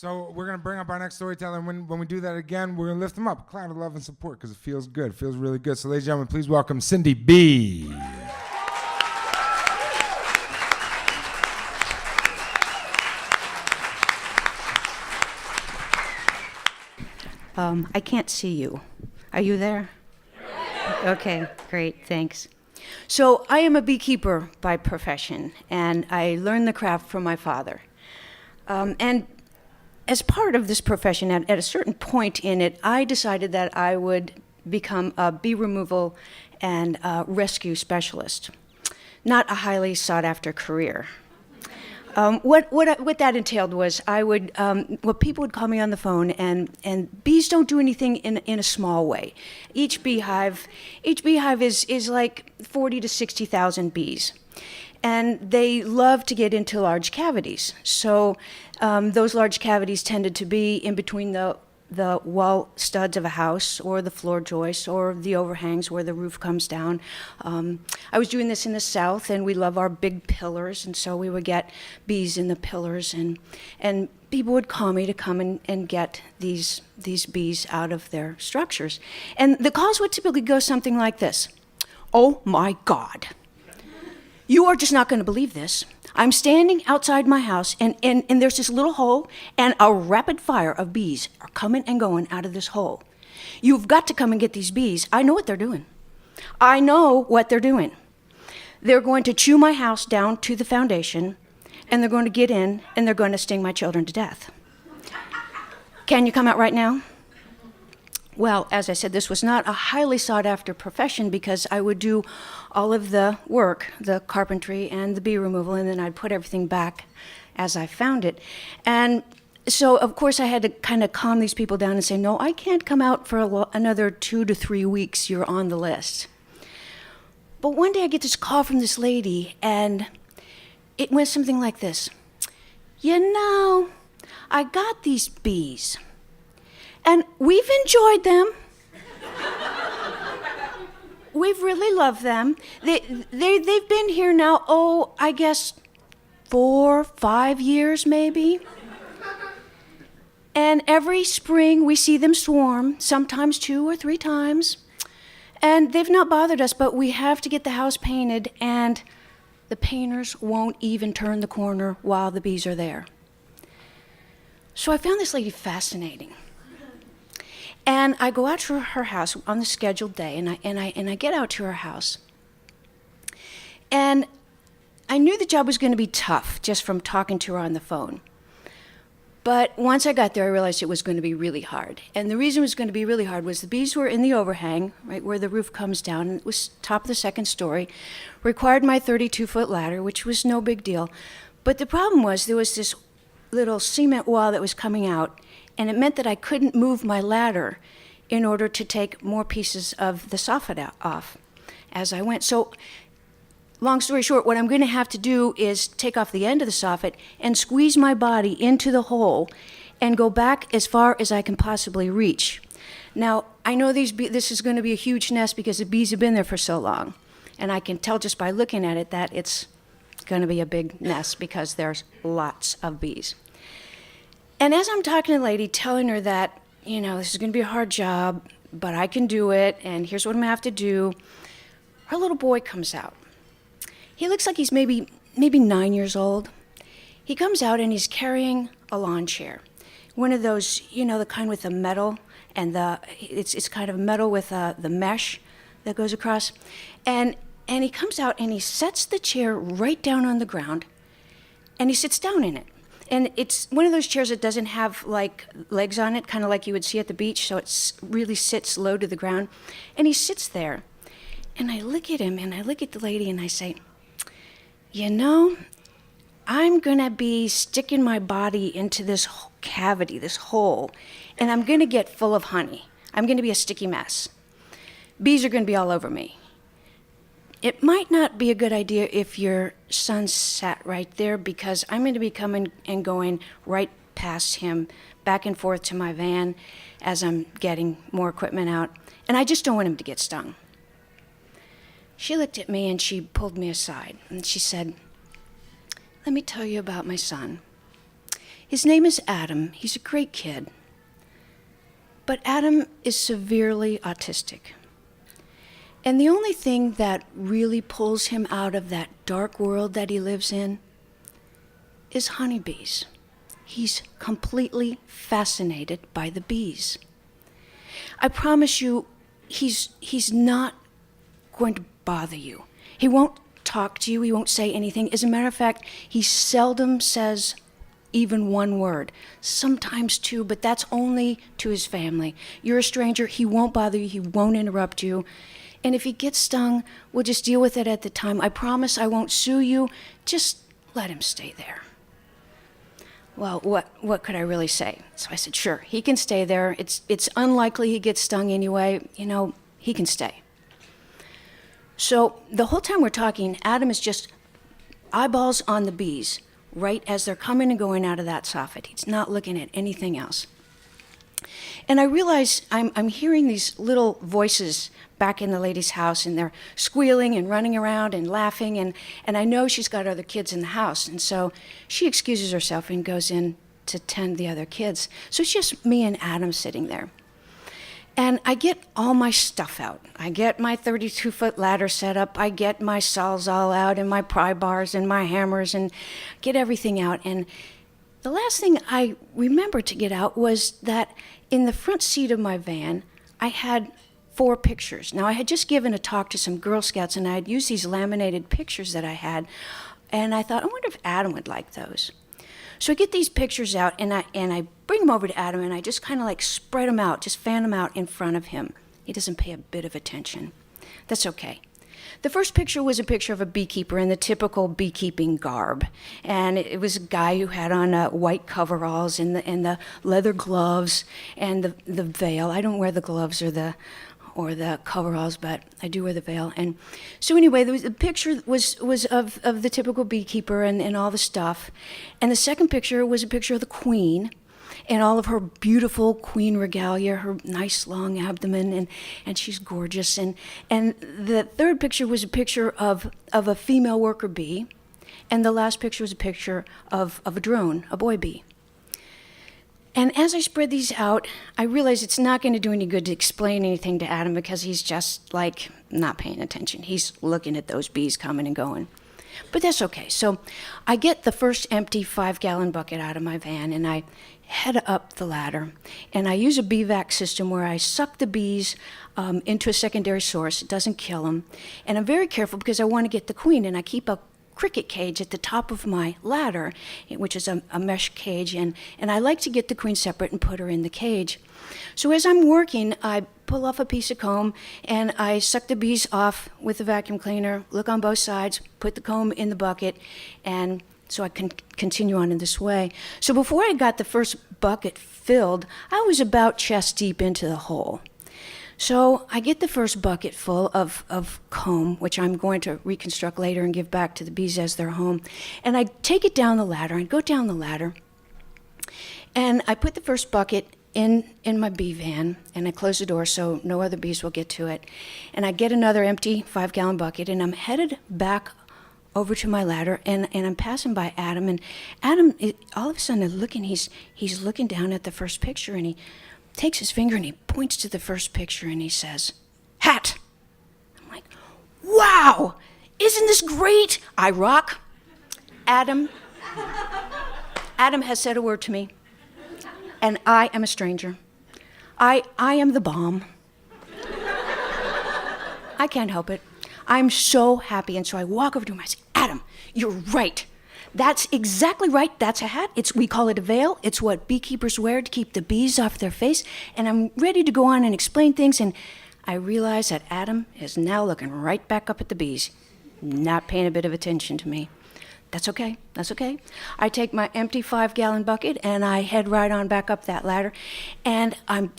So we're gonna bring up our next storyteller, and when we do that again, we're gonna lift them up, a cloud of love and support, because it feels good. It feels really good. So, ladies and gentlemen, please welcome Cindy B. I can't see you. Are you there? Okay, great, thanks. So I am a beekeeper by profession, and I learned the craft from my father. And as part of this profession, at a certain point in it, I decided that I would become a bee removal and rescue specialist. Not a highly sought after career. What that entailed was people would call me on the phone, and bees don't do anything in a small way. Each beehive is like 40 to 60,000 bees. And they love to get into large cavities. So those large cavities tended to be in between the wall studs of a house, or the floor joists, or the overhangs where the roof comes down. I was doing this in the South, and we love our big pillars, and so we would get bees in the pillars, and people would call me to come and get these bees out of their structures. And the calls would typically go something like this: "Oh my God, you are just not going to believe this. I'm standing outside my house, and there's this little hole, and a rapid fire of bees are coming and going out of this hole. You've got to come and get these bees. I know what they're doing. I know what they're doing. They're going to chew my house down to the foundation, and they're going to get in, and they're going to sting my children to death. Can you come out right now?" Well, as I said, this was not a highly sought-after profession, because I would do all of the work, the carpentry and the bee removal, and then I'd put everything back as I found it. And so, of course, I had to kind of calm these people down and say, "No, I can't come out for another 2 to 3 weeks. You're on the list." But one day I get this call from this lady, and it went something like this: "You know, I got these bees, and we've enjoyed them. We've really loved them. They've been here now, I guess 4, 5 years maybe. And every spring we see them swarm, sometimes 2 or 3 times. And they've not bothered us, but we have to get the house painted, and the painters won't even turn the corner while the bees are there." So I found this lady fascinating. And I go out to her house on the scheduled day, and I get out to her house. And I knew the job was going to be tough just from talking to her on the phone. But once I got there, I realized it was going to be really hard. And the reason it was going to be really hard was the bees were in the overhang, right where the roof comes down, and it was top of the second story, required my 32-foot ladder, which was no big deal. But the problem was there was this little cement wall that was coming out, and it meant that I couldn't move my ladder in order to take more pieces of the soffit off as I went. So, long story short, what I'm going to have to do is take off the end of the soffit and squeeze my body into the hole and go back as far as I can possibly reach. Now, I know this is going to be a huge nest because the bees have been there for so long, and I can tell just by looking at it that it's going to be a big nest because there's lots of bees. And as I'm talking to the lady, telling her that, this is going to be a hard job, but I can do it, and here's what I'm going to have to do, her little boy comes out. He looks like he's maybe 9 years old. He comes out, and he's carrying a lawn chair. One of those, the kind with the metal, and it's kind of metal with the mesh that goes across. And he comes out, and he sets the chair right down on the ground, and he sits down in it. And it's one of those chairs that doesn't have like legs on it, kind of like you would see at the beach, so it really sits low to the ground. And he sits there, and I look at him, and I look at the lady, and I say, I'm gonna be sticking my body into this cavity, this hole, and I'm gonna get full of honey. I'm gonna be a sticky mess. Bees are gonna be all over me. It might not be a good idea if your son sat right there, because I'm going to be coming and going right past him, back and forth to my van as I'm getting more equipment out, and I just don't want him to get stung. She looked at me, and she pulled me aside, and she said, "Let me tell you about my son. His name is Adam. He's a great kid. But Adam is severely autistic. And the only thing that really pulls him out of that dark world that he lives in is honeybees. He's completely fascinated by the bees. I promise you, he's not going to bother you. He won't talk to you. He won't say anything. As a matter of fact, he seldom says even one word, sometimes two, but that's only to his family. You're a stranger. He won't bother you. He won't interrupt you. And if he gets stung, we'll just deal with it at the time. I promise I won't sue you. Just let him stay there. Well, what could I really say? So I said, sure, he can stay there. It's unlikely he gets stung anyway. You know, he can stay. So the whole time we're talking, Adam is just eyeballs on the bees, right as they're coming and going out of that soffit. He's not looking at anything else. And I realize I'm hearing these little voices back in the lady's house, and they're squealing and running around and laughing, and I know she's got other kids in the house, and so she excuses herself and goes in to tend the other kids. So it's just me and Adam sitting there. And I get all my stuff out. I get my 32-foot ladder set up. I get my sawzall out and my pry bars and my hammers and get everything out. And the last thing I remembered to get out was that in the front seat of my van, I had 4 pictures. Now, I had just given a talk to some Girl Scouts, and I had used these laminated pictures that I had. And I thought, I wonder if Adam would like those. So I get these pictures out, and I bring them over to Adam, and I just kind of like spread them out, just fan them out in front of him. He doesn't pay a bit of attention. That's okay. The first picture was a picture of a beekeeper in the typical beekeeping garb. And it was a guy who had on white coveralls and the leather gloves and the veil. I don't wear the gloves or the coveralls, but I do wear the veil. And so anyway, the picture was of the typical beekeeper and all the stuff. And the second picture was a picture of the queen and all of her beautiful queen regalia, her nice long abdomen, and she's gorgeous. And the third picture was a picture of a female worker bee. And the last picture was a picture of a drone, a boy bee. And as I spread these out, I realized it's not going to do any good to explain anything to Adam because he's just like not paying attention. He's looking at those bees coming and going. But that's okay. So I get the first empty 5-gallon bucket out of my van, and I head up the ladder. And I use a bee vac system where I suck the bees into a secondary source. It doesn't kill them. And I'm very careful because I want to get the queen, and I keep a cricket cage at the top of my ladder, which is a mesh cage, and I like to get the queen separate and put her in the cage. So as I'm working, I pull off a piece of comb and I suck the bees off with the vacuum cleaner, look on both sides, put the comb in the bucket, and so I can continue on in this way. So before I got the first bucket filled, I was about chest deep into the hole. So I get the first bucket full of comb, which I'm going to reconstruct later and give back to the bees as their home. And I take it down the ladder, and go down the ladder, and I put the first bucket in my bee van, and I close the door so no other bees will get to it. And I get another empty 5-gallon bucket, and I'm headed back over to my ladder, and I'm passing by Adam, and Adam, all of a sudden, he's looking down at the first picture, and he takes his finger and he points to the first picture and he says, "Hat." I'm like, wow, isn't this great? I rock. Adam has said a word to me, and I am a stranger. I am the bomb. I can't help it. I'm so happy, and so I walk over to him. I say, "Adam, you're right. That's exactly right. That's a hat. We call it a veil. It's what beekeepers wear to keep the bees off their face." And I'm ready to go on and explain things, and I realize that Adam is now looking right back up at the bees, not paying a bit of attention to me. That's okay. That's okay. I take my empty 5-gallon bucket, and I head right on back up that ladder, and I'm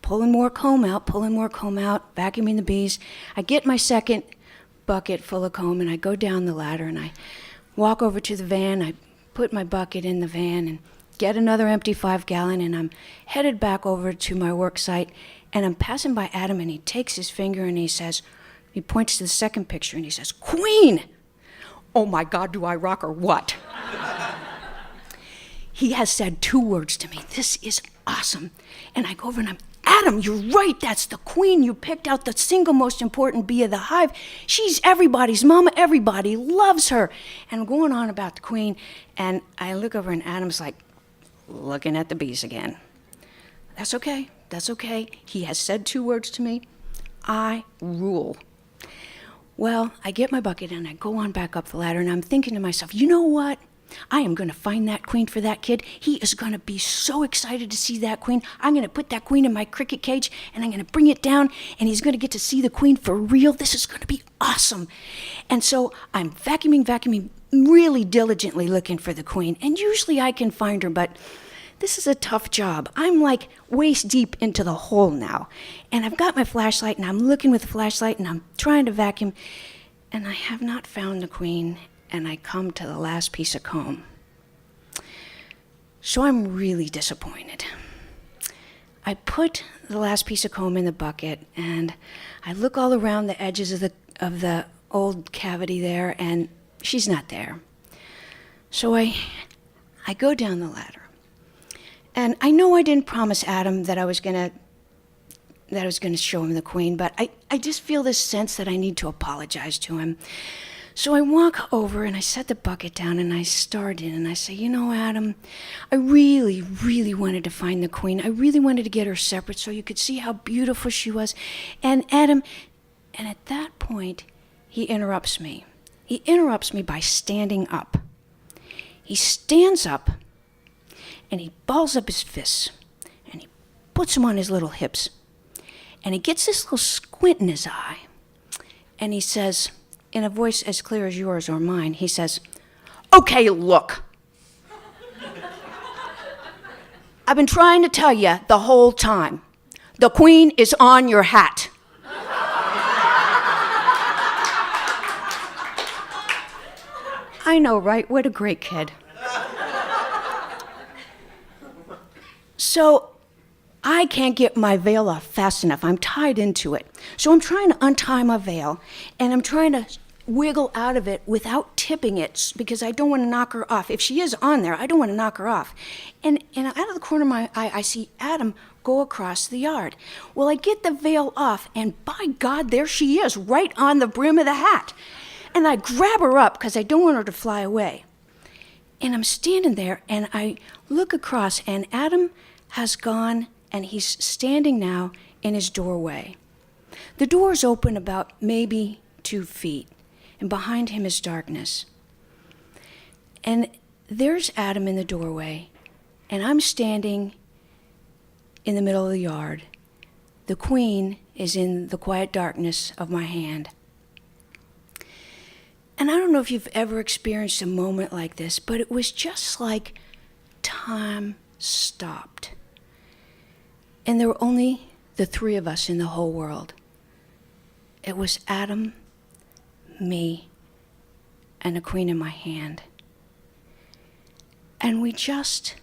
pulling more comb out, vacuuming the bees. I get my second bucket full of comb, and I go down the ladder, and I walk over to the van. I put my bucket in the van and get another empty 5-gallon, and I'm headed back over to my work site, and I'm passing by Adam, and he takes his finger and he points to the second picture and he says, "Queen!" Oh my God, do I rock or what? he has said 2 words to me. This is awesome. And I go over and I'm, Adam, you're right. That's the queen. You picked out the single most important bee of the hive. She's everybody's mama. Everybody loves her. And I'm going on about the queen. And I look over and Adam's like looking at the bees again. That's okay. That's okay. He has said 2 words to me. I rule. Well, I get my bucket and I go on back up the ladder and I'm thinking to myself, you know what? I am going to find that queen for that kid. He is going to be so excited to see that queen. I'm going to put that queen in my cricket cage and I'm going to bring it down and he's going to get to see the queen for real. This is going to be awesome. And so I'm vacuuming, really diligently looking for the queen. And usually I can find her, but this is a tough job. I'm like waist deep into the hole now. And I've got my flashlight and I'm looking with the flashlight and I'm trying to vacuum. And I have not found the queen. And I come to the last piece of comb. So I'm really disappointed. I put the last piece of comb in the bucket and I look all around the edges of the old cavity there and she's not there. So I go down the ladder. And I know I didn't promise Adam that I was gonna show him the queen, but I just feel this sense that I need to apologize to him. So I walk over and I set the bucket down and I start in and I say, you know, Adam, I really, really wanted to find the queen. I really wanted to get her separate so you could see how beautiful she was. And Adam, and at that point, he interrupts me. He interrupts me by standing up. He stands up and he balls up his fists and he puts them on his little hips. And he gets this little squint in his eye and he says, in a voice as clear as yours or mine, he says, okay, look. I've been trying to tell you the whole time. The queen is on your hat. I know, right? What a great kid. So I can't get my veil off fast enough. I'm tied into it. So I'm trying to untie my veil, and I'm trying to wiggle out of it without tipping it because I don't want to knock her off. If she is on there, I don't want to knock her off. And out of the corner of my eye, I see Adam go across the yard. Well, I get the veil off, and by God, there she is, right on the brim of the hat. And I grab her up because I don't want her to fly away. And I'm standing there, and I look across, and Adam has gone, and he's standing now in his doorway. The door's open about maybe 2 feet, and behind him is darkness. And there's Adam in the doorway, and I'm standing in the middle of the yard. The queen is in the quiet darkness of my hand. And I don't know if you've ever experienced a moment like this, but it was just like time stopped. And there were only the 3 of us in the whole world. It was Adam, me, and a queen in my hand. And we just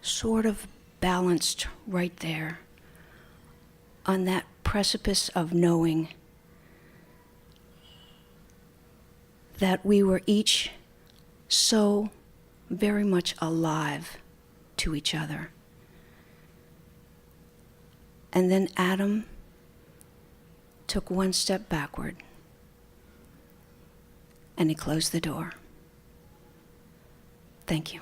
sort of balanced right there on that precipice of knowing that we were each so very much alive to each other. And then Adam took 1 step backward and he closed the door. Thank you.